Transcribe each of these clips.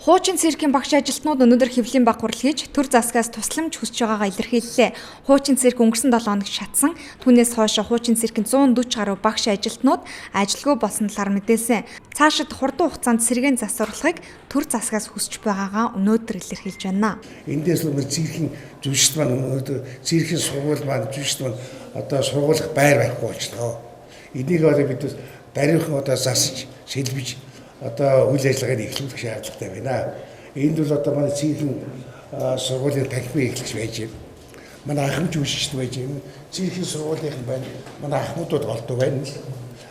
Хуучин циркийн багш ажилтнууд өнөөдөр хэвлэлийн баг хурал хийж төр засгаас тусламж хүсэж байгаагаа илэрхийллээ. Хуучин цирк өнгөрсөн 7 хоногт шатсан. Түүнээс хойш хуучин циркийн 140 гаруй багш ажилтнууд ажилгүй болсон талаар мэдээлсэн. Цаашид хурдан хугацаанд сэргээн засварлахыг төр засгаас хүсэж байгаагаа өнөөдөр илэрхийлж байна. Эндээс л циркийн жүжигчд маань өнөөдөр циркийн сургууль маань жүжигчд маань одоо сургуулах байр байхгүй болчихлоо. Энийг одоо бид даруйхан одоо засаж шилбэж одоо үйл ажиллагааг эхлүүлэх шаардлагатай байна. Энд бол одоо манай циркийн сургуулийн танхимыг эхлэж байж байна. Манай ахмад жүжигчд байж байна. Циркийн сургуулийн байна. Манай ахмадууд голдуу байна.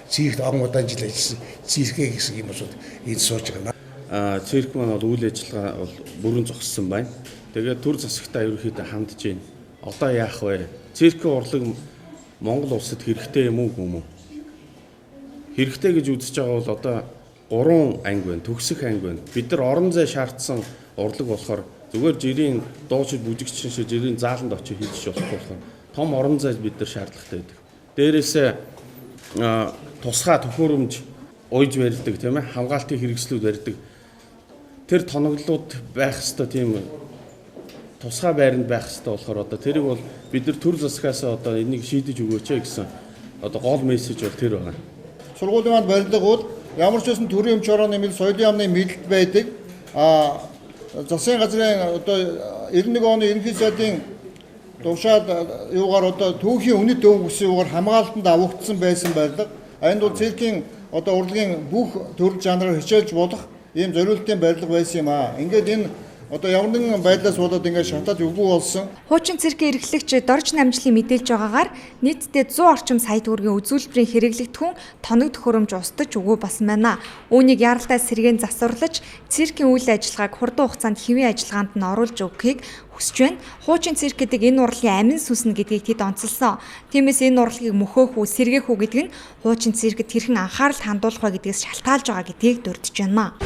Циркт удаан жил ажилласан циркээ гэсэн юм усуд энд сууж байгаа. Цирк маань бол үйл ажиллагаа бол бүрэн зогссон байна. Тэгээд төр засагтаа ерөөхдөө хандж байна. Одоо яах вэ? Циркийн урлаг Монгол улсад хэрэгтэй юм уу? Хэрэгтэй гэж үзэж байгаа бол одоо 3 анги байна, төгсөх анги байна. Бид нар орон зай шаардсан урлаг болохоор зүгээр жирийн дуучид бүжигчин шиг жирийн зааланд очиж хийчих болохгүй болохоор том орон зай бид нар шаардлагатай байдаг. Дээрээсээ тусгай төхөөрөмж уйж барьдаг тийм ээ, хамгаалтын хэрэгслүүд барьдаг. Тэр тоноглолууд байх ёстой тийм тусгай байранд байх ёстой болохоор одоо тэрийг бол бид нар төр засгаас одоо энийг шийдэж өгөөч гэсэн одоо гол мессеж бол тэр байна. Сургуулийн манд барилга бол ямар ч байсан төрийн өмч орооны мэдл соёлын яамны мэдэлд байдаг. Засгийн газрын одоо 91 оны ерөнхий сайдын тушаад юугаар одоо түүхийн үнэт өвөг гэсэн юугаар хамгаалтанд авагдсан байсан барилга. Энд бол циркийн одоо урлагийн бүх төрөл жанраар хичээлж болох ийм зориултын барилга байсан юм аа. Ингээд энэ одоо ямар нэгэн байдлаас болоод ингээд шатаад үгүй болсон. Хуучин циркийн эрхлэгч Дорж Намжлын мэдээлж байгаагаар нийтдээ 100 орчим сая төгрөгийн үзүүлбэрийн хэрэглэгдэхүүн тоног төхөөрөмж устдаж өгөө болсон байна. Үүнийг яралтай сэргээн засварлаж циркийн үйл ажиллагааг хурдан хугацаанд хэвийн ажиллагаанд нь оруулж өгөхийг хүсэж байна. Хуучин цирк гэдэг энэ урлын амин сүнс гэдгийг тэд онцолсон. Тиймээс энэ урлагийг мөхөөх үү, сэргээх үү гэдэг нь хуучин циркэд хэрхэн анхаарал хандуулах вэ гэдгээс шалтгаалж байгаа гэдгийг дурдж байна.